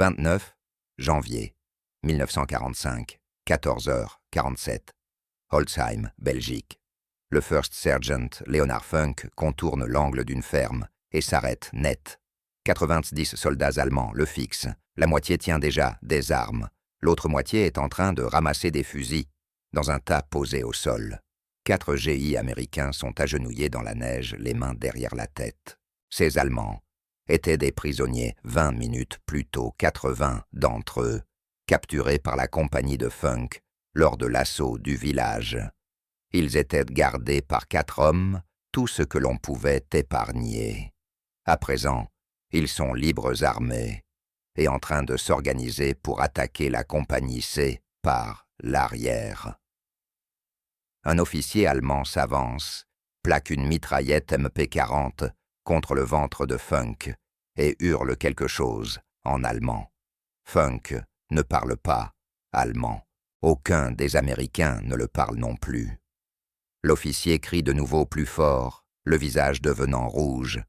29 janvier 1945, 14h47. Holzheim, Belgique. Le First Sergeant Leonard Funk contourne l'angle d'une ferme et s'arrête net. 90 soldats allemands le fixent. La moitié tient déjà des armes. L'autre moitié est en train de ramasser des fusils dans un tas posé au sol. 4 GI américains sont agenouillés dans la neige, les mains derrière la tête. Ces Allemands étaient des prisonniers 20 minutes plus tôt, 80 d'entre eux, capturés par la compagnie de Funk lors de l'assaut du village. Ils étaient gardés par 4 hommes, tout ce que l'on pouvait épargner. À présent, ils sont libres armés et en train de s'organiser pour attaquer la compagnie C par l'arrière. Un officier allemand s'avance, plaque une mitraillette MP40 contre le ventre de Funk et hurle quelque chose en allemand. Funk ne parle pas allemand. Aucun des Américains ne le parle non plus. L'officier crie de nouveau plus fort, le visage devenant rouge.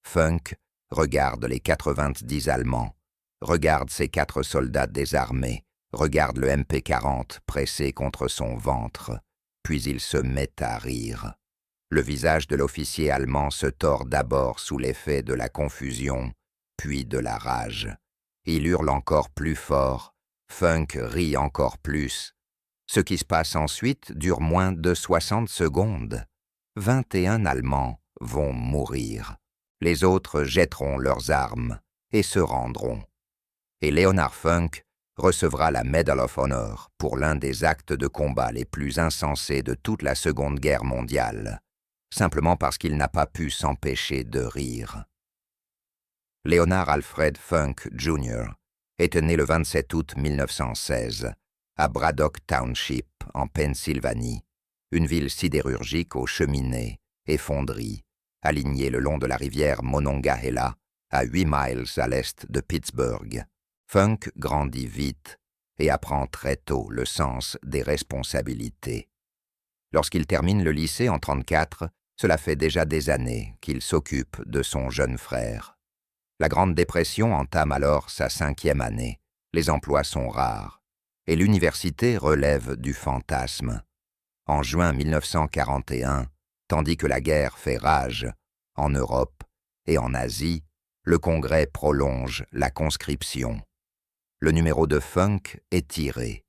Funk regarde les 90 Allemands, regarde ses 4 soldats désarmés, regarde le MP40 pressé contre son ventre, puis il se met à rire. Le visage de l'officier allemand se tord d'abord sous l'effet de la confusion, puis de la rage. Il hurle encore plus fort, Funk rit encore plus. Ce qui se passe ensuite dure moins de 60 secondes. 21 Allemands vont mourir. Les autres jetteront leurs armes et se rendront. Et Leonard Funk recevra la Medal of Honor pour l'un des actes de combat les plus insensés de toute la Seconde Guerre mondiale, simplement parce qu'il n'a pas pu s'empêcher de rire. Leonard Alfred Funk, Jr. était né le 27 août 1916 à Braddock Township, en Pennsylvanie, une ville sidérurgique aux cheminées et fonderies, alignée le long de la rivière Monongahela, à 8 miles à l'est de Pittsburgh. Funk grandit vite et apprend très tôt le sens des responsabilités. Lorsqu'il termine le lycée en 1934, cela fait déjà des années qu'il s'occupe de son jeune frère. La Grande Dépression entame alors sa 5e année. Les emplois sont rares et l'université relève du fantasme. En juin 1941, tandis que la guerre fait rage en Europe et en Asie, le Congrès prolonge la conscription. Le numéro de Funk est tiré.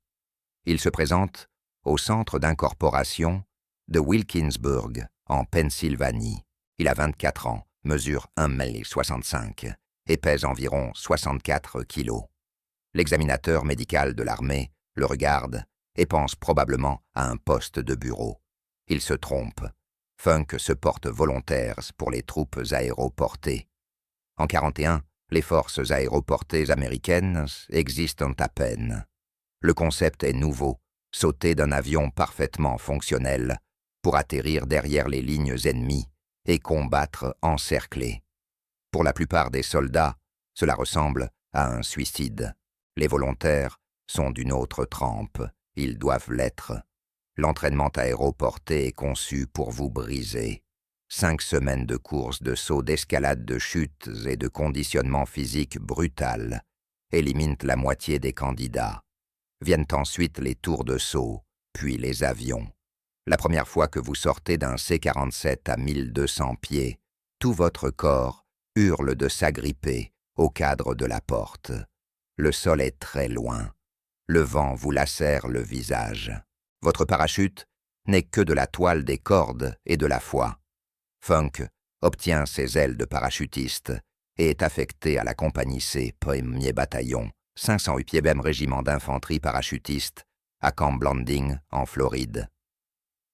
Il se présente au centre d'incorporation de Wilkinsburg, en Pennsylvanie. Il a 24 ans, mesure 1,65 m et pèse environ 64 kilos. L'examinateur médical de l'armée le regarde et pense probablement à un poste de bureau. Il se trompe. Funk se porte volontaire pour les troupes aéroportées. En 1941, les forces aéroportées américaines existent à peine. Le concept est nouveau, sauter d'un avion parfaitement fonctionnel pour atterrir derrière les lignes ennemies et combattre encerclés. Pour la plupart des soldats, cela ressemble à un suicide. Les volontaires sont d'une autre trempe, ils doivent l'être. L'entraînement aéroporté est conçu pour vous briser. 5 semaines de courses, de sauts, d'escalade, de chutes et de conditionnement physique brutal éliminent la moitié des candidats. Viennent ensuite les tours de saut, puis les avions. La première fois que vous sortez d'un C-47 à 1200 pieds, tout votre corps hurle de s'agripper au cadre de la porte. Le sol est très loin. Le vent vous lacère le visage. Votre parachute n'est que de la toile des cordes et de la foi. Funk obtient ses ailes de parachutiste et est affecté à la compagnie C, 1er bataillon, 508e régiment d'infanterie parachutiste, à Camp Blanding, en Floride.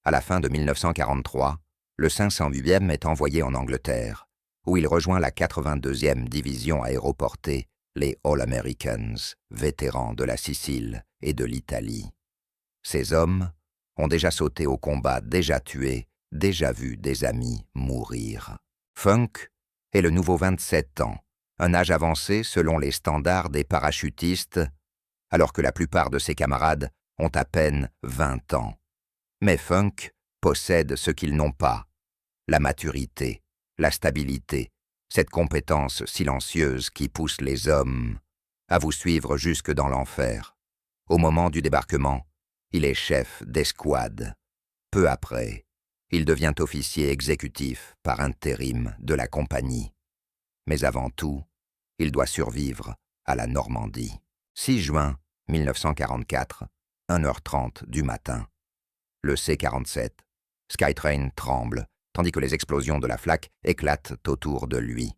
À la fin de 1943, le 508e est envoyé en Angleterre, où il rejoint la 82e division aéroportée, les All-Americans, vétérans de la Sicile et de l'Italie. Ces hommes ont déjà sauté au combat, déjà tué, déjà vu des amis mourir. Funk est le nouveau 27 ans, un âge avancé selon les standards des parachutistes, alors que la plupart de ses camarades ont à peine 20 ans. Mais Funk possède ce qu'ils n'ont pas, la maturité, la stabilité, cette compétence silencieuse qui pousse les hommes à vous suivre jusque dans l'enfer. Au moment du débarquement, il est chef d'escouade. Peu après, il devient officier exécutif par intérim de la compagnie. Mais avant tout, il doit survivre à la Normandie. 6 juin 1944, 1h30 du matin. Le C-47, Skytrain tremble, tandis que les explosions de la flak éclatent autour de lui.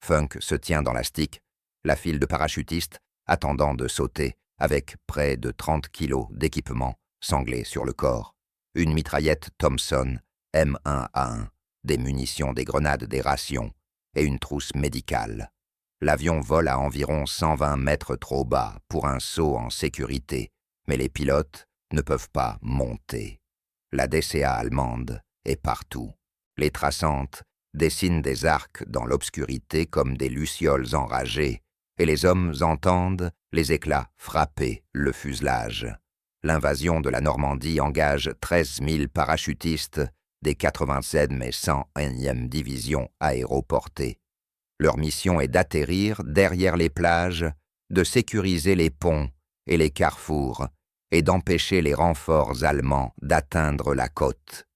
Funk se tient dans la stick, la file de parachutistes attendant de sauter avec près de 30 kilos d'équipement sanglé sur le corps, une mitraillette Thompson M1A1, des munitions, des grenades, des rations et une trousse médicale. L'avion vole à environ 120 mètres trop bas pour un saut en sécurité, mais les pilotes ne peuvent pas monter. La DCA allemande est partout. Les traçantes dessinent des arcs dans l'obscurité comme des lucioles enragées, et les hommes entendent les éclats frapper le fuselage. L'invasion de la Normandie engage 13 000 parachutistes des 87e et 101e divisions aéroportées. Leur mission est d'atterrir derrière les plages, de sécuriser les ponts et les carrefours, et d'empêcher les renforts allemands d'atteindre la côte.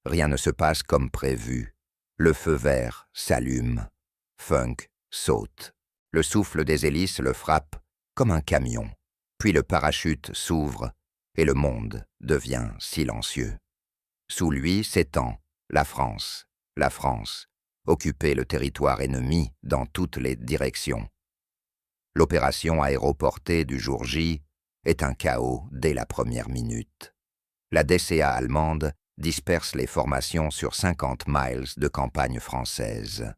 Rien ne se passe comme prévu. Le feu vert s'allume. Funk saute. Le souffle des hélices le frappe comme un camion. Puis le parachute s'ouvre et le monde devient silencieux. Sous lui s'étend la France, occuper le territoire ennemi dans toutes les directions. L'opération aéroportée du jour J est un chaos dès la première minute. La DCA allemande disperse les formations sur 50 miles de campagne française.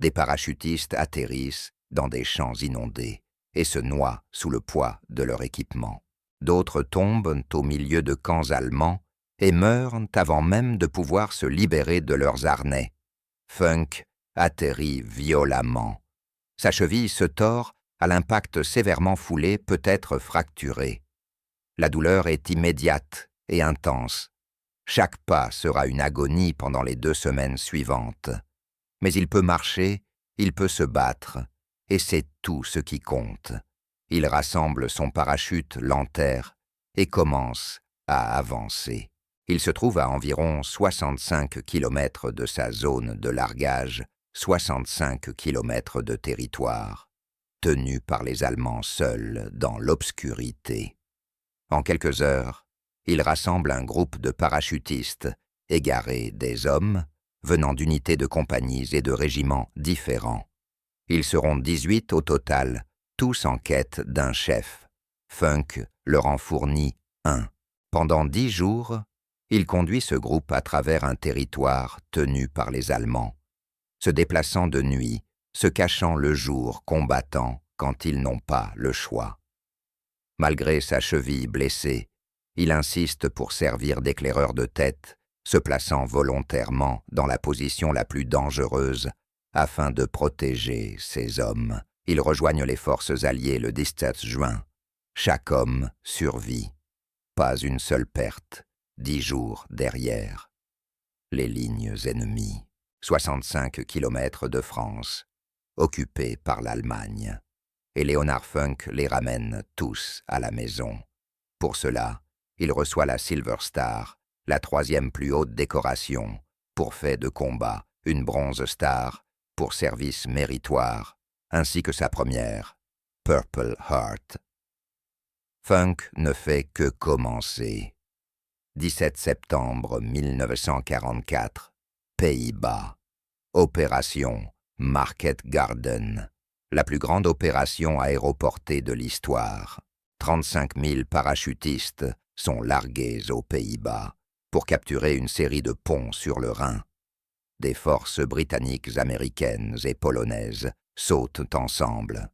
Des parachutistes atterrissent dans des champs inondés et se noient sous le poids de leur équipement. D'autres tombent au milieu de camps allemands et meurent avant même de pouvoir se libérer de leurs harnais. Funk atterrit violemment. Sa cheville se tord à l'impact sévèrement foulé, peut être fracturée. La douleur est immédiate et intense. Chaque pas sera une agonie pendant les 2 semaines suivantes. Mais il peut marcher, il peut se battre, et c'est tout ce qui compte. Il rassemble son parachute, l'enterre, et commence à avancer. Il se trouve à environ 65 km de sa zone de largage, 65 km de territoire, tenu par les Allemands seuls dans l'obscurité. En quelques heures, il rassemble un groupe de parachutistes, égarés des hommes, venant d'unités de compagnies et de régiments différents. Ils seront 18 au total, tous en quête d'un chef. Funk leur en fournit un. Pendant 10 jours, il conduit ce groupe à travers un territoire tenu par les Allemands, se déplaçant de nuit, se cachant le jour, combattant quand ils n'ont pas le choix. Malgré sa cheville blessée, il insiste pour servir d'éclaireur de tête, se plaçant volontairement dans la position la plus dangereuse afin de protéger ses hommes. Ils rejoignent les forces alliées le 17 juin. Chaque homme survit. Pas une seule perte, 10 jours derrière. Les lignes ennemies, 65 km de France, occupées par l'Allemagne. Et Leonard Funk les ramène tous à la maison. Pour cela, il reçoit la Silver Star, la 3e plus haute décoration, pour fait de combat, une Bronze Star, pour service méritoire, ainsi que sa première, Purple Heart. Funk ne fait que commencer. 17 septembre 1944, Pays-Bas. Opération Market Garden, la plus grande opération aéroportée de l'histoire. 35 000 parachutistes sont largués aux Pays-Bas pour capturer une série de ponts sur le Rhin. Des forces britanniques, américaines et polonaises sautent ensemble.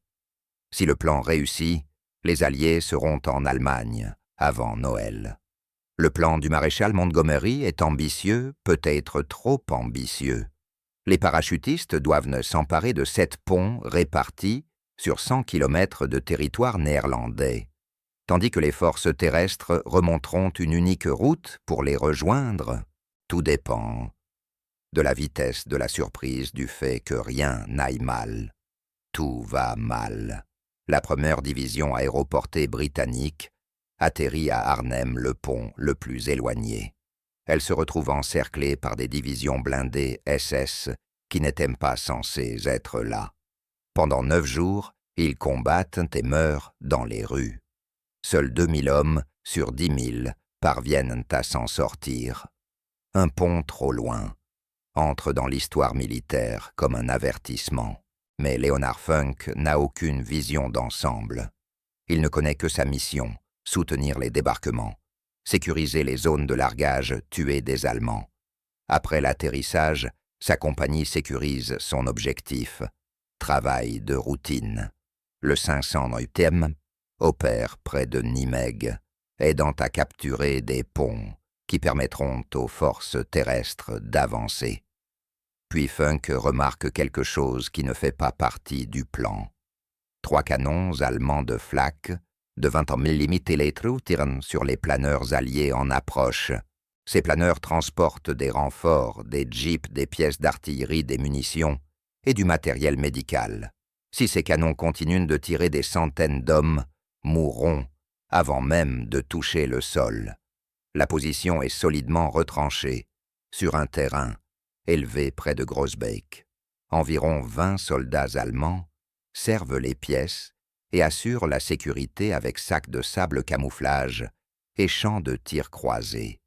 Si le plan réussit, les Alliés seront en Allemagne avant Noël. Le plan du maréchal Montgomery est ambitieux, peut-être trop ambitieux. Les parachutistes doivent s'emparer de 7 ponts répartis sur 100 km de territoire néerlandais, tandis que les forces terrestres remonteront une unique route pour les rejoindre. Tout dépend de la vitesse de la surprise, du fait que rien n'aille mal. Tout va mal. La première division aéroportée britannique atterrit à Arnhem, le pont le plus éloigné. Elle se retrouve encerclée par des divisions blindées SS qui n'étaient pas censées être là. Pendant 9 jours, ils combattent et meurent dans les rues. Seuls 2000 hommes sur 10 000 parviennent à s'en sortir. Un pont trop loin entre dans l'histoire militaire comme un avertissement. Mais Leonard Funk n'a aucune vision d'ensemble. Il ne connaît que sa mission, soutenir les débarquements, sécuriser les zones de largage, tuer des Allemands. Après l'atterrissage, sa compagnie sécurise son objectif. Travail de routine. Le 509e opère près de Nimègue, aidant à capturer des ponts qui permettront aux forces terrestres d'avancer. Puis Funk remarque quelque chose qui ne fait pas partie du plan. 3 canons allemands de flak de 20 mm tirent sur les planeurs alliés en approche. Ces planeurs transportent des renforts, des jeeps, des pièces d'artillerie, des munitions et du matériel médical. Si ces canons continuent de tirer, des centaines d'hommes mourront avant même de toucher le sol. La position est solidement retranchée sur un terrain élevé près de Groesbeek. Environ 20 soldats allemands servent les pièces et assurent la sécurité avec sacs de sable camouflage et champs de tir croisés.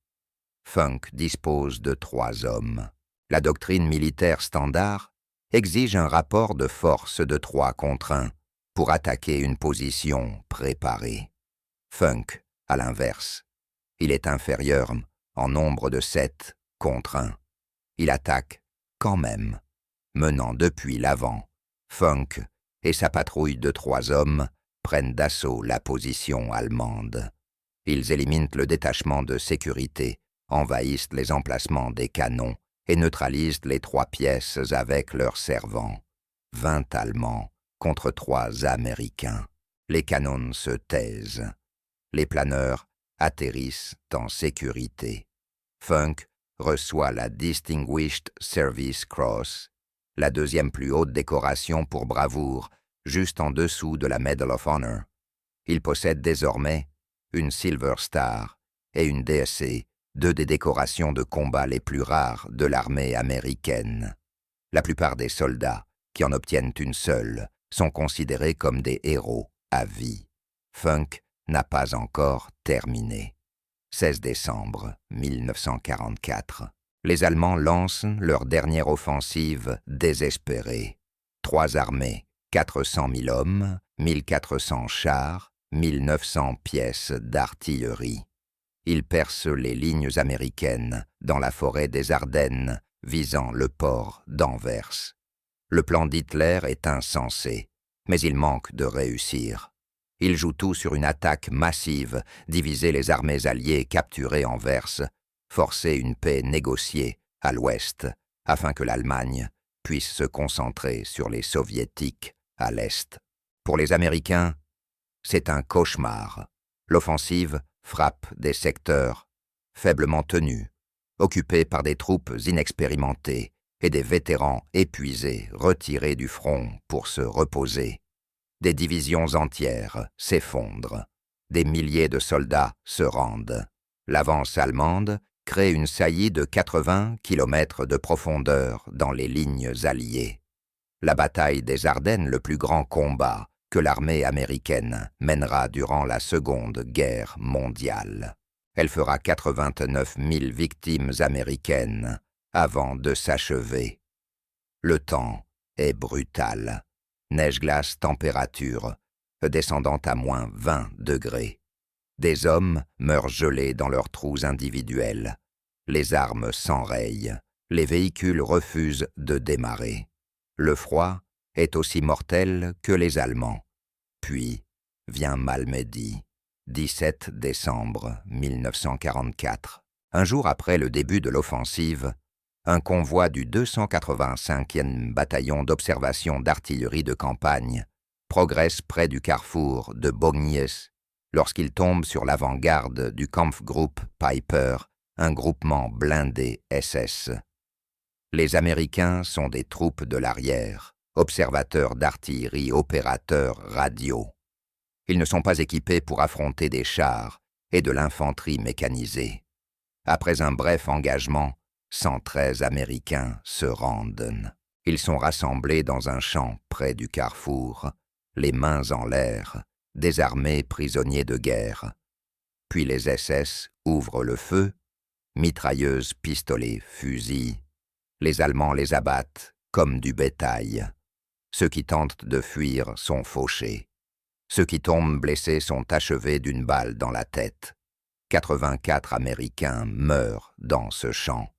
Funk dispose de 3 hommes. La doctrine militaire standard exige un rapport de force de 3 contre 1 pour attaquer une position préparée. Funk, à l'inverse, il est inférieur en nombre de 7 contre 1. Il attaque quand même, menant depuis l'avant. Funk et sa patrouille de 3 hommes prennent d'assaut la position allemande. Ils éliminent le détachement de sécurité, envahissent les emplacements des canons et neutralisent les 3 pièces avec leurs servants. 20 Allemands contre 3 Américains. Les canons se taisent. Les planeurs atterrissent en sécurité. Funk reçoit la Distinguished Service Cross, la 2e plus haute décoration pour bravoure, juste en dessous de la Medal of Honor. Il possède désormais une Silver Star et une DSC, 2 des décorations de combat les plus rares de l'armée américaine. La plupart des soldats qui en obtiennent une seule sont considérés comme des héros à vie. Funk n'a pas encore terminé. 16 décembre 1944. Les Allemands lancent leur dernière offensive désespérée. 3 armées, 400 000 hommes, 1400 chars, 1900 pièces d'artillerie. Ils percent les lignes américaines dans la forêt des Ardennes, visant le port d'Anvers. Le plan d'Hitler est insensé, mais il manque de réussir. Il joue tout sur une attaque massive, diviser les armées alliées capturées Anvers, forcer une paix négociée à l'ouest, afin que l'Allemagne puisse se concentrer sur les soviétiques à l'est. Pour les Américains, c'est un cauchemar. L'offensive frappe des secteurs faiblement tenus, occupés par des troupes inexpérimentées et des vétérans épuisés retirés du front pour se reposer. Des divisions entières s'effondrent. Des milliers de soldats se rendent. L'avance allemande crée une saillie de 80 km de profondeur dans les lignes alliées. La bataille des Ardennes, le plus grand combat que l'armée américaine mènera durant la Seconde Guerre mondiale. Elle fera 89 000 victimes américaines avant de s'achever. Le temps est brutal. Neige-glace température, descendant à moins 20 degrés. Des hommes meurent gelés dans leurs trous individuels. Les armes s'enrayent. Les véhicules refusent de démarrer. Le froid est aussi mortel que les Allemands. Puis vient Malmedy, 17 décembre 1944. Un jour après le début de l'offensive, un convoi du 285e bataillon d'observation d'artillerie de campagne progresse près du carrefour de Bognies lorsqu'il tombe sur l'avant-garde du Kampfgruppe Piper, un groupement blindé SS. Les Américains sont des troupes de l'arrière, observateurs d'artillerie, opérateurs radio. Ils ne sont pas équipés pour affronter des chars et de l'infanterie mécanisée. Après un bref engagement, 113 Américains se rendent. Ils sont rassemblés dans un champ près du carrefour, les mains en l'air, désarmés prisonniers de guerre. Puis les SS ouvrent le feu, mitrailleuses, pistolets, fusils. Les Allemands les abattent comme du bétail. Ceux qui tentent de fuir sont fauchés. Ceux qui tombent blessés sont achevés d'une balle dans la tête. 84 Américains meurent dans ce champ.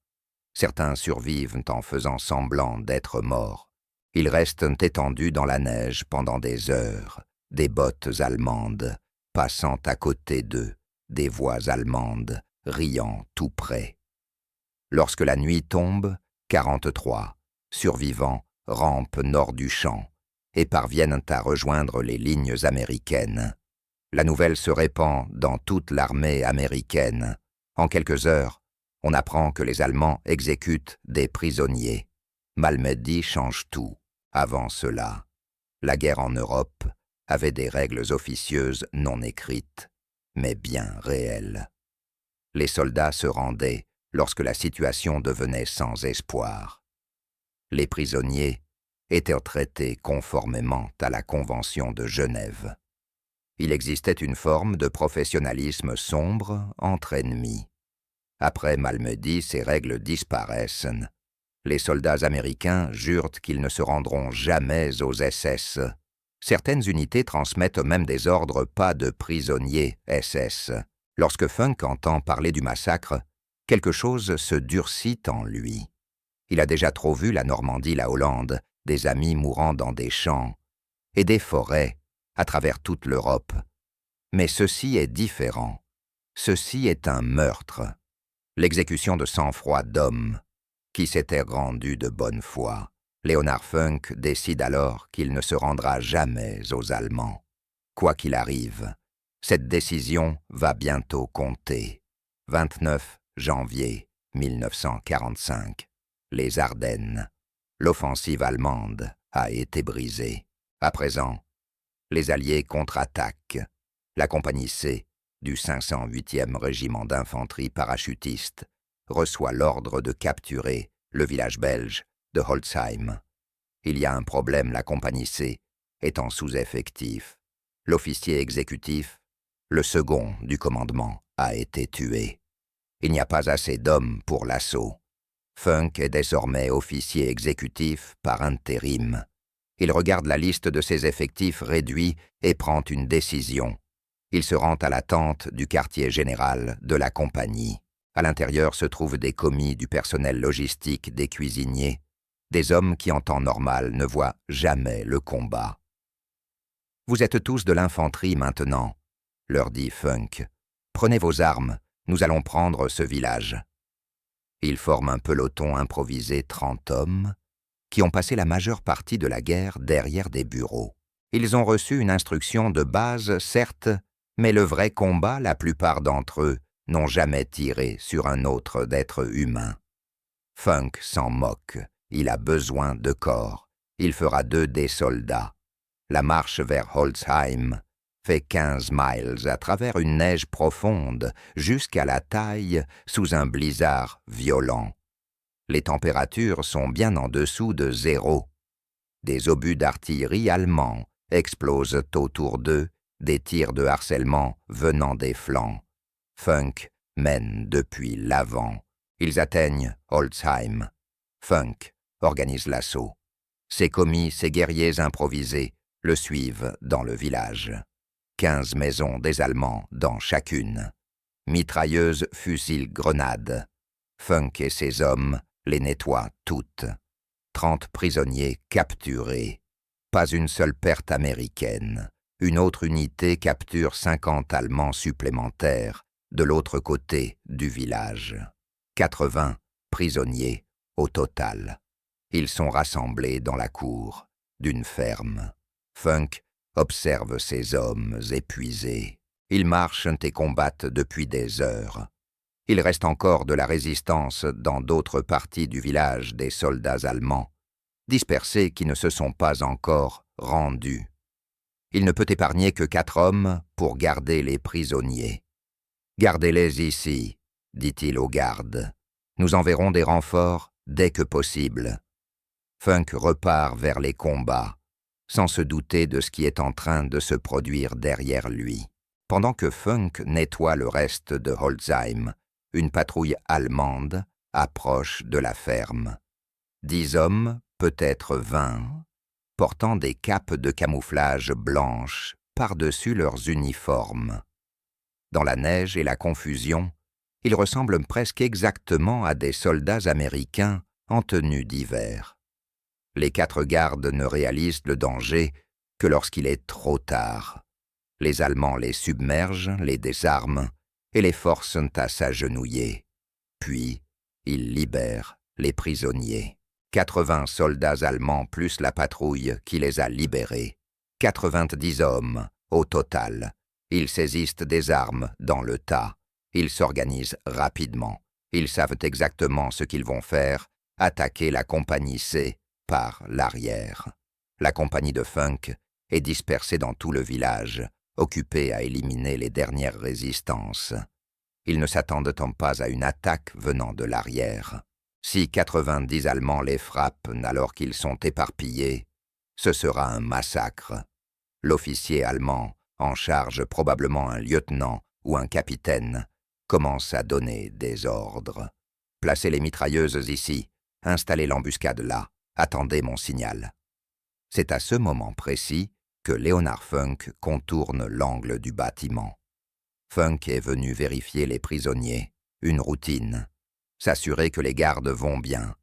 Certains survivent en faisant semblant d'être morts. Ils restent étendus dans la neige pendant des heures, des bottes allemandes passant à côté d'eux, des voix allemandes riant tout près. Lorsque la nuit tombe, 43 survivants rampent nord du champ et parviennent à rejoindre les lignes américaines. La nouvelle se répand dans toute l'armée américaine. En quelques heures, on apprend que les Allemands exécutent des prisonniers. Malmedy change tout. Avant cela, la guerre en Europe avait des règles officieuses non écrites, mais bien réelles. Les soldats se rendaient lorsque la situation devenait sans espoir. Les prisonniers étaient traités conformément à la Convention de Genève. Il existait une forme de professionnalisme sombre entre ennemis. Après Malmedy, ces règles disparaissent. Les soldats américains jurent qu'ils ne se rendront jamais aux SS. Certaines unités transmettent même des ordres pas de prisonniers SS. Lorsque Funk entend parler du massacre, quelque chose se durcit en lui. Il a déjà trop vu la Normandie, la Hollande, des amis mourant dans des champs et des forêts à travers toute l'Europe. Mais ceci est différent. Ceci est un meurtre. L'exécution de sang-froid d'hommes qui s'étaient rendus de bonne foi. Leonard Funk décide alors qu'il ne se rendra jamais aux Allemands. Quoi qu'il arrive, cette décision va bientôt compter. 29 janvier 1945. Les Ardennes. L'offensive allemande a été brisée. À présent, les Alliés contre-attaquent. La compagnie C du 508e régiment d'infanterie parachutiste reçoit l'ordre de capturer le village belge de Holzheim. Il y a un problème, la compagnie C est en sous-effectif. L'officier exécutif, le second du commandement, a été tué. Il n'y a pas assez d'hommes pour l'assaut. Funk est désormais officier exécutif par intérim. Il regarde la liste de ses effectifs réduits et prend une décision. Il se rend à la tente du quartier général de la compagnie. À l'intérieur se trouvent des commis du personnel logistique, des cuisiniers, des hommes qui en temps normal ne voient jamais le combat. « Vous êtes tous de l'infanterie maintenant », leur dit Funk. « Prenez vos armes, nous allons prendre ce village. » Ils forment un peloton improvisé, 30 hommes, qui ont passé la majeure partie de la guerre derrière des bureaux. Ils ont reçu une instruction de base, certes, mais le vrai combat, la plupart d'entre eux, n'ont jamais tiré sur un autre d'être humain. Funk s'en moque. Il a besoin de corps. Il fera d'eux des soldats. La marche vers Holzheim fait 15 miles à travers une neige profonde jusqu'à la taille sous un blizzard violent. Les températures sont bien en dessous de 0. Des obus d'artillerie allemands explosent autour d'eux, des tirs de harcèlement venant des flancs. Funk mène depuis l'avant. Ils atteignent Holzheim. Funk organise l'assaut. Ses commis, ses guerriers improvisés, le suivent dans le village. 15 maisons des Allemands dans chacune. Mitrailleuses, fusils, grenades. Funk et ses hommes les nettoient toutes. 30 prisonniers capturés. Pas une seule perte américaine. Une autre unité capture 50 Allemands supplémentaires de l'autre côté du village. 80 prisonniers au total. Ils sont rassemblés dans la cour d'une ferme. Funk observe ces hommes épuisés. Ils marchent et combattent depuis des heures. Il reste encore de la résistance dans d'autres parties du village des soldats allemands, dispersés qui ne se sont pas encore rendus. Il ne peut épargner que 4 hommes pour garder les prisonniers. « Gardez-les ici, dit-il aux gardes. Nous enverrons des renforts dès que possible. » Funk repart vers les combats, sans se douter de ce qui est en train de se produire derrière lui. Pendant que Funk nettoie le reste de Holzheim, une patrouille allemande approche de la ferme. 10 hommes, peut-être 20, portant des capes de camouflage blanches par-dessus leurs uniformes. Dans la neige et la confusion, ils ressemblent presque exactement à des soldats américains en tenue d'hiver. Les 4 gardes ne réalisent le danger que lorsqu'il est trop tard. Les Allemands les submergent, les désarment et les forcent à s'agenouiller. Puis, ils libèrent les prisonniers. 80 soldats allemands plus la patrouille qui les a libérés. 90 hommes au total. Ils saisissent des armes dans le tas. Ils s'organisent rapidement. Ils savent exactement ce qu'ils vont faire, attaquer la compagnie C par l'arrière. La compagnie de Funk est dispersée dans tout le village, occupée à éliminer les dernières résistances. Ils ne s'attendent pas à une attaque venant de l'arrière. Si 90 Allemands les frappent alors qu'ils sont éparpillés, ce sera un massacre. L'officier allemand, en charge probablement un lieutenant ou un capitaine, commence à donner des ordres. « Placez les mitrailleuses ici, installez l'embuscade là, attendez mon signal. » C'est à ce moment précis que Leonard Funk contourne l'angle du bâtiment. Funk est venu vérifier les prisonniers, une routine, s'assurer que les gardes vont bien,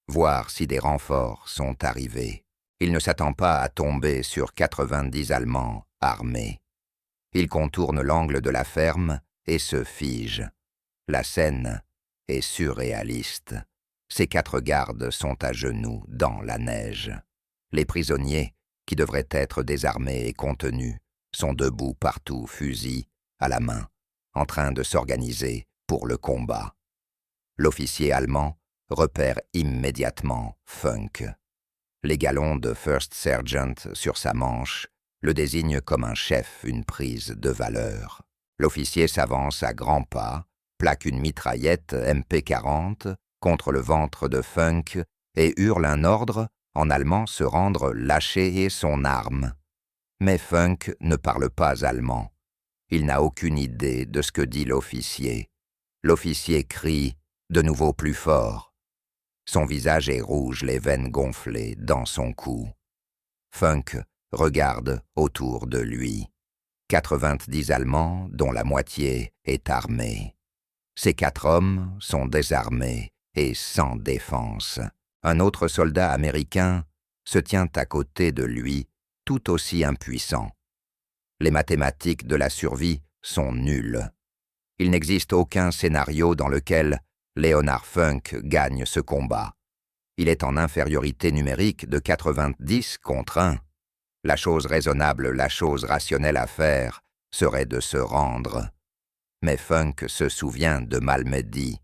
voir si des renforts sont arrivés. Il ne s'attend pas à tomber sur 90 Allemands armés. Il contourne l'angle de la ferme et se fige. La scène est surréaliste. Ces 4 gardes sont à genoux dans la neige. Les prisonniers, qui devraient être désarmés et contenus, sont debout partout, fusil à la main, en train de s'organiser pour le combat. L'officier allemand repère immédiatement Funk. Les galons de First Sergeant sur sa manche le désignent comme un chef, une prise de valeur. L'officier s'avance à grands pas, plaque une mitraillette MP40 contre le ventre de Funk et hurle un ordre en allemand se rendre lâcher son arme. Mais Funk ne parle pas allemand. Il n'a aucune idée de ce que dit l'officier. L'officier crie, de nouveau plus fort. Son visage est rouge, les veines gonflées dans son cou. Funk regarde autour de lui. 90 Allemands, dont la moitié est armée. Ces 4 hommes sont désarmés et sans défense. Un autre soldat américain se tient à côté de lui, tout aussi impuissant. Les mathématiques de la survie sont nulles. Il n'existe aucun scénario dans lequel Leonard Funk gagne ce combat. Il est en infériorité numérique de 90 contre 1. La chose raisonnable, la chose rationnelle à faire serait de se rendre. Mais Funk se souvient de Malmedy.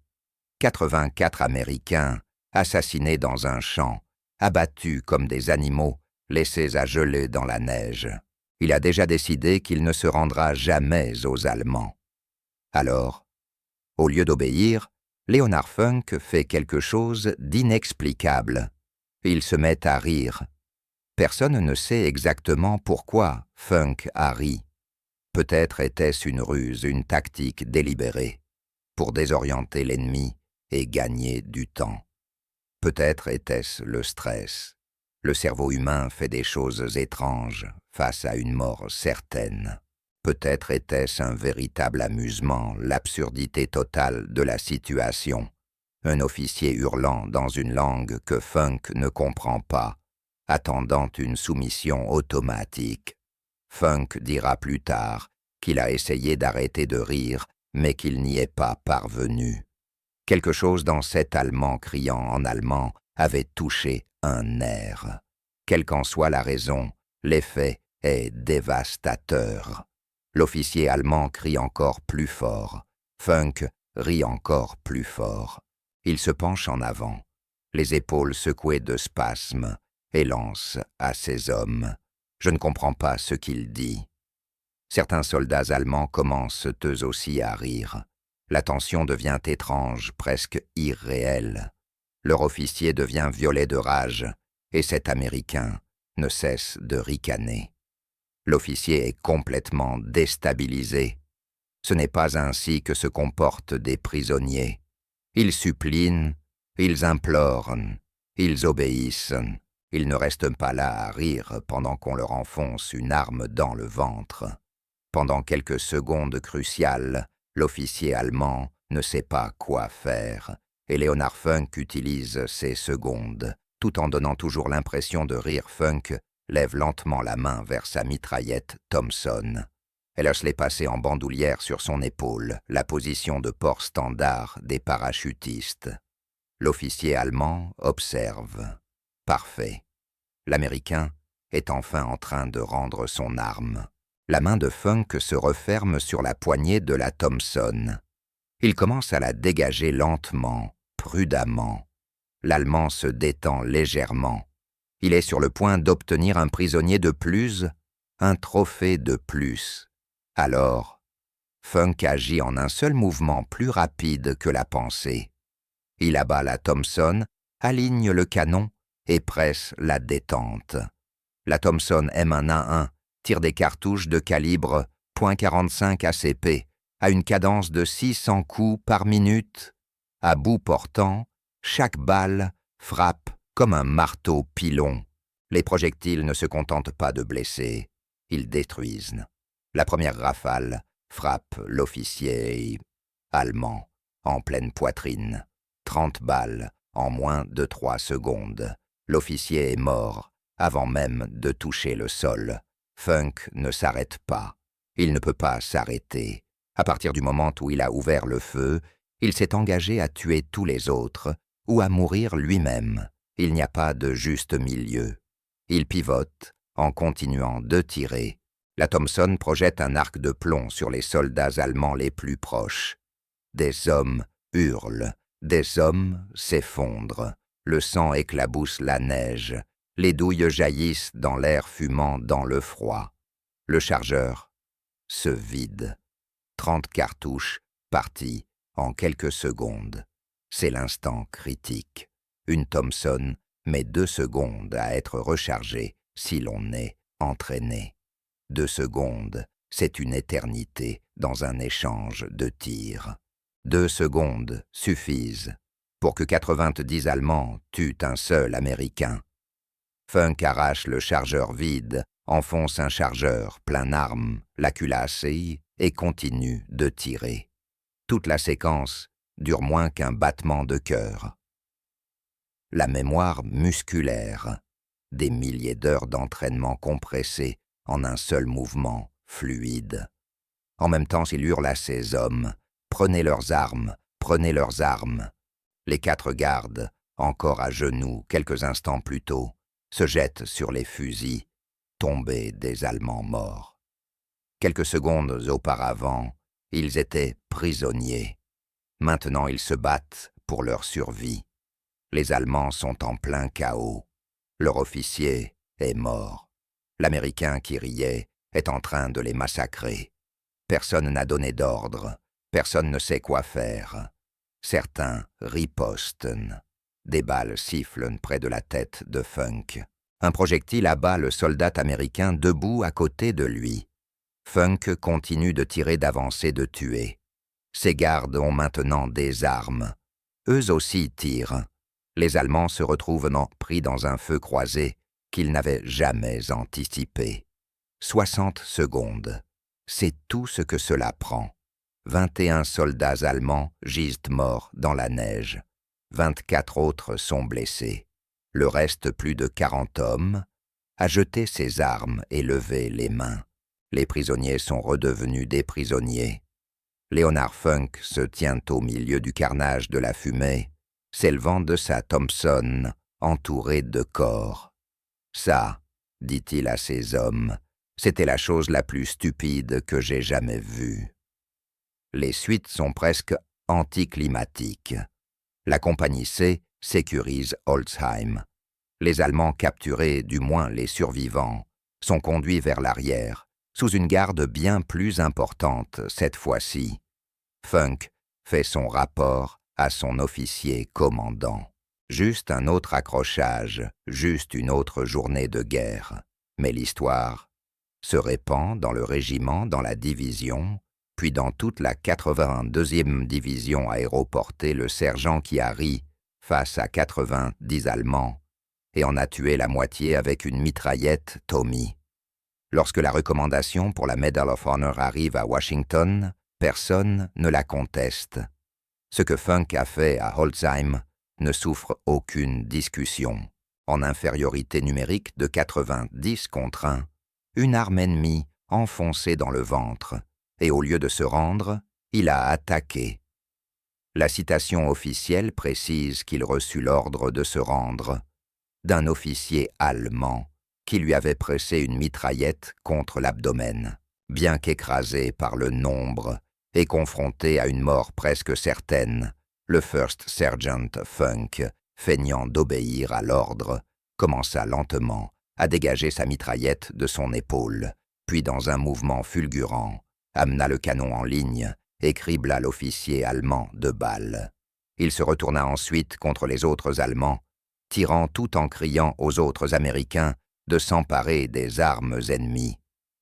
84 Américains assassinés dans un champ, abattus comme des animaux, laissés à geler dans la neige. Il a déjà décidé qu'il ne se rendra jamais aux Allemands. Alors, au lieu d'obéir, Leonard Funk fait quelque chose d'inexplicable. Il se met à rire. Personne ne sait exactement pourquoi Funk a ri. Peut-être était-ce une ruse, une tactique délibérée, pour désorienter l'ennemi et gagner du temps. Peut-être était-ce le stress. Le cerveau humain fait des choses étranges face à une mort certaine. Peut-être était-ce un véritable amusement, l'absurdité totale de la situation. Un officier hurlant dans une langue que Funk ne comprend pas, attendant une soumission automatique. Funk dira plus tard qu'il a essayé d'arrêter de rire, mais qu'il n'y est pas parvenu. Quelque chose dans cet Allemand criant en allemand avait touché un nerf. Quelle qu'en soit la raison, l'effet est dévastateur. L'officier allemand crie encore plus fort. Funk rit encore plus fort. Il se penche en avant, les épaules secouées de spasmes, et lance à ses hommes. Je ne comprends pas ce qu'il dit. Certains soldats allemands commencent eux aussi à rire. La tension devient étrange, presque irréelle. Leur officier devient violet de rage, et cet Américain ne cesse de ricaner. L'officier est complètement déstabilisé. Ce n'est pas ainsi que se comportent des prisonniers. Ils supplient, ils implorent, ils obéissent. Ils ne restent pas là à rire pendant qu'on leur enfonce une arme dans le ventre. Pendant quelques secondes cruciales, l'officier allemand ne sait pas quoi faire, et Leonard Funk utilise ces secondes. Tout en donnant toujours l'impression de rire, Funk lève lentement la main vers sa mitraillette Thompson. Elle laisse les passer en bandoulière sur son épaule, la position de port standard des parachutistes. L'officier allemand observe. Parfait. L'Américain est enfin en train de rendre son arme. La main de Funk se referme sur la poignée de la Thompson. Il commence à la dégager lentement, prudemment. L'Allemand se détend légèrement. Il est sur le point d'obtenir un prisonnier de plus, un trophée de plus. Alors, Funk agit en un seul mouvement plus rapide que la pensée. Il abat la Thompson, aligne le canon et presse la détente. La Thompson M1A1 tire des cartouches de calibre .45 ACP à une cadence de 600 coups par minute. À bout portant, chaque balle frappe comme un marteau pilon. Les projectiles ne se contentent pas de blesser, ils détruisent. La première rafale frappe l'officier allemand en pleine poitrine. 30 balles en moins de 3 secondes. L'officier est mort avant même de toucher le sol. Funk ne s'arrête pas. Il ne peut pas s'arrêter. À partir du moment où il a ouvert le feu, il s'est engagé à tuer tous les autres ou à mourir lui-même. Il n'y a pas de juste milieu. Il pivote en continuant de tirer. La Thompson projette un arc de plomb sur les soldats allemands les plus proches. Des hommes hurlent, des hommes s'effondrent. Le sang éclabousse la neige. Les douilles jaillissent dans l'air fumant dans le froid. Le chargeur se vide. 30 cartouches parties en quelques secondes. C'est l'instant critique. Une Thompson met 2 secondes à être rechargée si l'on est entraîné. 2 secondes, c'est une éternité dans un échange de tirs. 2 secondes suffisent pour que 90 Allemands tuent un seul Américain. Funk arrache le chargeur vide, enfonce un chargeur plein armes, la culasse et continue de tirer. Toute la séquence dure moins qu'un battement de cœur. La mémoire musculaire, des milliers d'heures d'entraînement compressées en un seul mouvement fluide. En même temps, il hurle à ses hommes « Prenez leurs armes, prenez leurs armes !» Les 4 gardes, encore à genoux quelques instants plus tôt, se jettent sur les fusils, tombés des Allemands morts. Quelques secondes auparavant, ils étaient prisonniers. Maintenant, ils se battent pour leur survie. Les Allemands sont en plein chaos. Leur officier est mort. L'Américain qui riait est en train de les massacrer. Personne n'a donné d'ordre. Personne ne sait quoi faire. Certains ripostent. Des balles sifflent près de la tête de Funk. Un projectile abat le soldat américain debout à côté de lui. Funk continue de tirer d'avance et de tuer. Ses gardes ont maintenant des armes. Eux aussi tirent. Les Allemands se retrouvent pris dans un feu croisé qu'ils n'avaient jamais anticipé. 60 secondes. C'est tout ce que cela prend. 21 soldats allemands gisent morts dans la neige. 24 autres sont blessés. Le reste, plus de 40 hommes, a jeté ses armes et levé les mains. Les prisonniers sont redevenus des prisonniers. Leonard Funk se tient au milieu du carnage de la fumée, s'élevant de sa Thompson, entouré de corps. « Ça, dit-il à ses hommes, c'était la chose la plus stupide que j'ai jamais vue. » Les suites sont presque anticlimatiques. La compagnie C sécurise Holzheim. Les Allemands capturés, du moins les survivants, sont conduits vers l'arrière, sous une garde bien plus importante cette fois-ci. Funk fait son rapport à son officier commandant. Juste un autre accrochage, juste une autre journée de guerre. Mais l'histoire se répand dans le régiment, dans la division, puis dans toute la 82e division aéroportée, le sergent qui a ri face à 90 Allemands et en a tué la moitié avec une mitraillette Tommy. Lorsque la recommandation pour la Medal of Honor arrive à Washington, personne ne la conteste. Ce que Funk a fait à Holtzheim ne souffre aucune discussion. En infériorité numérique de 90 contre 1, une arme ennemie enfoncée dans le ventre, et au lieu de se rendre, il a attaqué. La citation officielle précise qu'il reçut l'ordre de se rendre d'un officier allemand qui lui avait pressé une mitraillette contre l'abdomen. Bien qu'écrasé par le nombre et confronté à une mort presque certaine, le First Sergeant Funk, feignant d'obéir à l'ordre, commença lentement à dégager sa mitraillette de son épaule, puis dans un mouvement fulgurant, amena le canon en ligne et cribla l'officier allemand de balles. Il se retourna ensuite contre les autres Allemands, tirant tout en criant aux autres Américains de s'emparer des armes ennemies.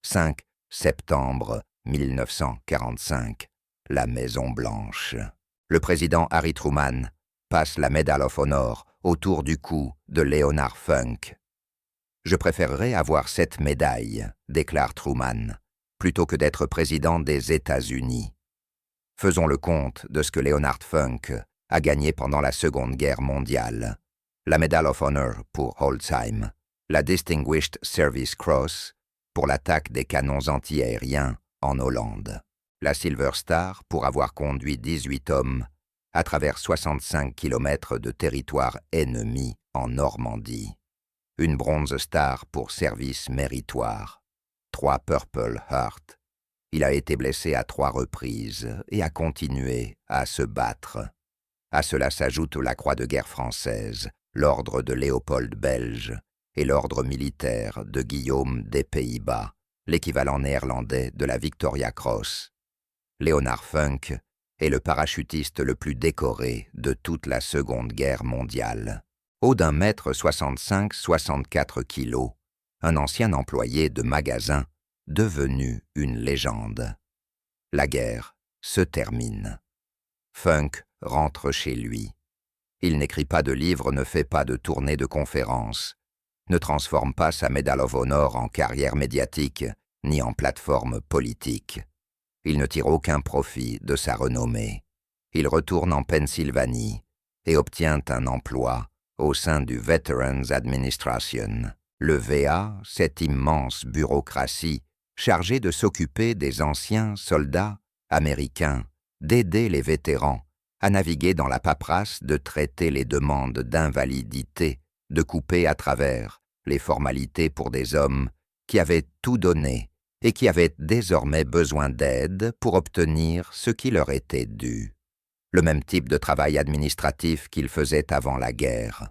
5 septembre 1945, la Maison-Blanche. Le président Harry Truman passe la Medal of Honor autour du cou de Leonard Funk. « Je préférerais avoir cette médaille, déclare Truman, plutôt que d'être président des États-Unis. » Faisons le compte de ce que Leonard Funk a gagné pendant la Seconde Guerre mondiale. La Medal of Honor pour Holtzheim, la Distinguished Service Cross pour l'attaque des canons antiaériens en Hollande, la Silver Star pour avoir conduit 18 hommes à travers 65 km de territoire ennemi en Normandie, une Bronze Star pour service méritoire, 3 Purple Heart. Il a été blessé à 3 reprises et a continué à se battre. À cela s'ajoute la Croix de guerre française, l'ordre de Léopold belge et l'ordre militaire de Guillaume des Pays-Bas, l'équivalent néerlandais de la Victoria Cross. Leonard Funk est le parachutiste le plus décoré de toute la Seconde Guerre mondiale. Haut d'1 mètre 65, 64 kilos, un ancien employé de magasin devenu une légende. La guerre se termine. Funk rentre chez lui. Il n'écrit pas de livres, ne fait pas de tournées de conférences, ne transforme pas sa Medal of Honor en carrière médiatique ni en plateforme politique. Il ne tire aucun profit de sa renommée. Il retourne en Pennsylvanie et obtient un emploi au sein du Veterans Administration. Le VA, cette immense bureaucratie chargée de s'occuper des anciens soldats américains, d'aider les vétérans à naviguer dans la paperasse, de traiter les demandes d'invalidité, de couper à travers les formalités pour des hommes qui avaient tout donné et qui avaient désormais besoin d'aide pour obtenir ce qui leur était dû. Le même type de travail administratif qu'ils faisaient avant la guerre.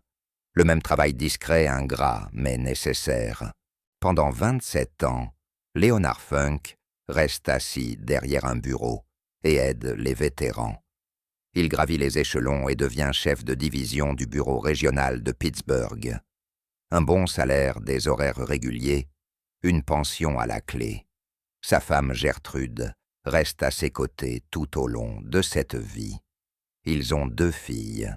Le même travail discret, ingrat, mais nécessaire. Pendant 27 ans, Leonard Funk reste assis derrière un bureau et aide les vétérans. Il gravit les échelons et devient chef de division du bureau régional de Pittsburgh. Un bon salaire, des horaires réguliers, une pension à la clé. Sa femme Gertrude reste à ses côtés tout au long de cette vie. Ils ont 2 filles.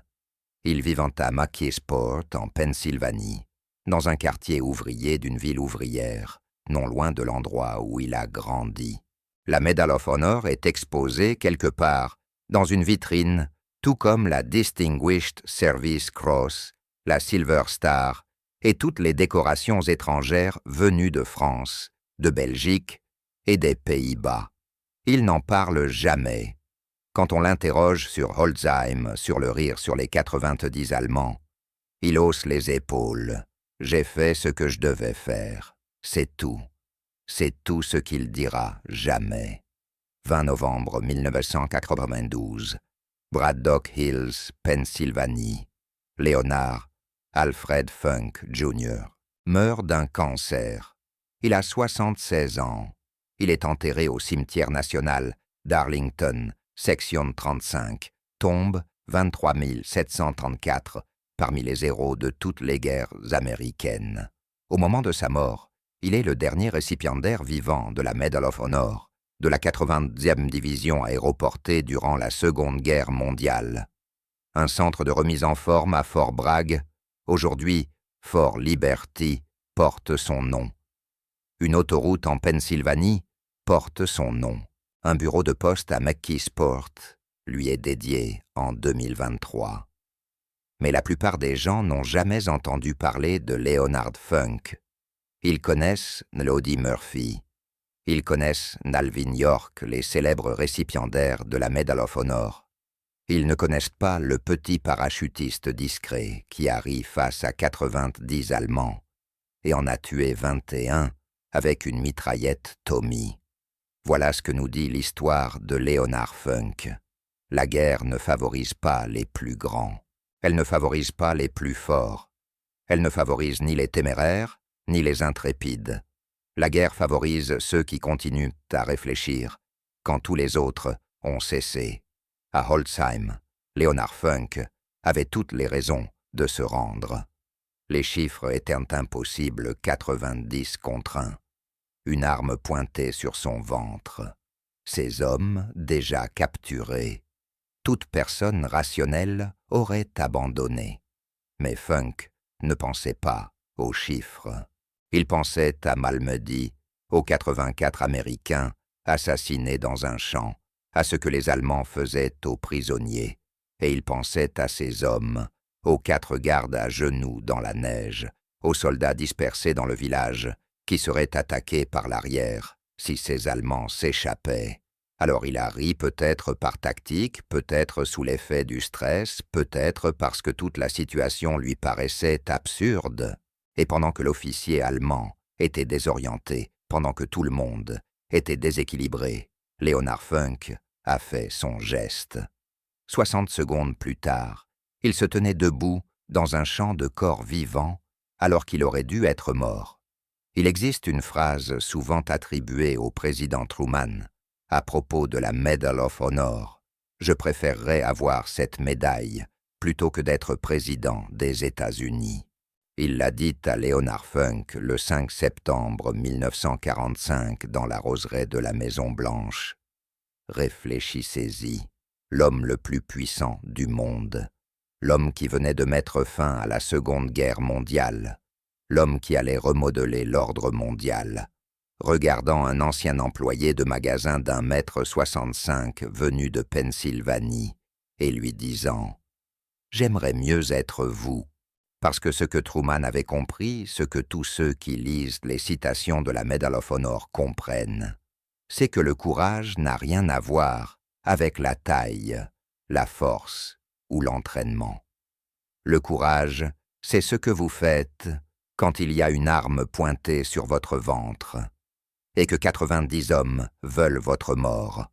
Ils vivent à McKeesport, en Pennsylvanie, dans un quartier ouvrier d'une ville ouvrière, non loin de l'endroit où il a grandi. La Medal of Honor est exposée quelque part dans une vitrine, tout comme la Distinguished Service Cross, la Silver Star et toutes les décorations étrangères venues de France, de Belgique et des Pays-Bas. Il n'en parle jamais. Quand on l'interroge sur Holtzheim, sur le rire sur les 90 Allemands, il hausse les épaules. « J'ai fait ce que je devais faire. C'est tout. » C'est tout ce qu'il dira jamais. 20 novembre 1992. Braddock Hills, Pennsylvanie. Leonard Alfred Funk Jr., meurt d'un cancer. Il a 76 ans. Il est enterré au cimetière national d'Arlington, section 35, tombe 23 734, parmi les héros de toutes les guerres américaines. Au moment de sa mort, il est le dernier récipiendaire vivant de la Medal of Honor, de la 80e division aéroportée durant la Seconde Guerre mondiale. Un centre de remise en forme à Fort Bragg, aujourd'hui Fort Liberty, porte son nom. Une autoroute en Pennsylvanie porte son nom. Un bureau de poste à McKeesport lui est dédié en 2023. Mais la plupart des gens n'ont jamais entendu parler de Leonard Funk. Ils connaissent Lottie Murphy. Ils connaissent Alvin York, les célèbres récipiendaires de la Medal of Honor. Ils ne connaissent pas le petit parachutiste discret qui arrive face à 90 Allemands et en a tué 21 avec une mitraillette Tommy. Voilà ce que nous dit l'histoire de Leonard Funk. La guerre ne favorise pas les plus grands. Elle ne favorise pas les plus forts. Elle ne favorise ni les téméraires, ni les intrépides. La guerre favorise ceux qui continuent à réfléchir, quand tous les autres ont cessé. À Holzheim, Leonard Funk avait toutes les raisons de se rendre. Les chiffres étaient impossibles, 90 contre 1. Une arme pointée sur son ventre. Ces hommes déjà capturés. Toute personne rationnelle aurait abandonné. Mais Funk ne pensait pas aux chiffres. Il pensait à Malmedy, aux 84 Américains assassinés dans un champ, à ce que les Allemands faisaient aux prisonniers, et il pensait à ces hommes, aux 4 gardes à genoux dans la neige, aux soldats dispersés dans le village, qui seraient attaqués par l'arrière si ces Allemands s'échappaient. Alors il a ri peut-être par tactique, peut-être sous l'effet du stress, peut-être parce que toute la situation lui paraissait absurde. Et pendant que l'officier allemand était désorienté, pendant que tout le monde était déséquilibré, Leonard Funk a fait son geste. 60 secondes plus tard, il se tenait debout dans un champ de corps vivants alors qu'il aurait dû être mort. Il existe une phrase souvent attribuée au président Truman à propos de la Medal of Honor. « Je préférerais avoir cette médaille plutôt que d'être président des États-Unis. » Il l'a dit à Leonard Funk le 5 septembre 1945 dans la roseraie de la Maison-Blanche. Réfléchissez-y, l'homme le plus puissant du monde, l'homme qui venait de mettre fin à la Seconde Guerre mondiale, l'homme qui allait remodeler l'ordre mondial, regardant un ancien employé de magasin d'1,65 m venu de Pennsylvanie et lui disant « J'aimerais mieux être vous ». Parce que ce que Truman avait compris, ce que tous ceux qui lisent les citations de la Medal of Honor comprennent, c'est que le courage n'a rien à voir avec la taille, la force ou l'entraînement. Le courage, c'est ce que vous faites quand il y a une arme pointée sur votre ventre et que 90 hommes veulent votre mort.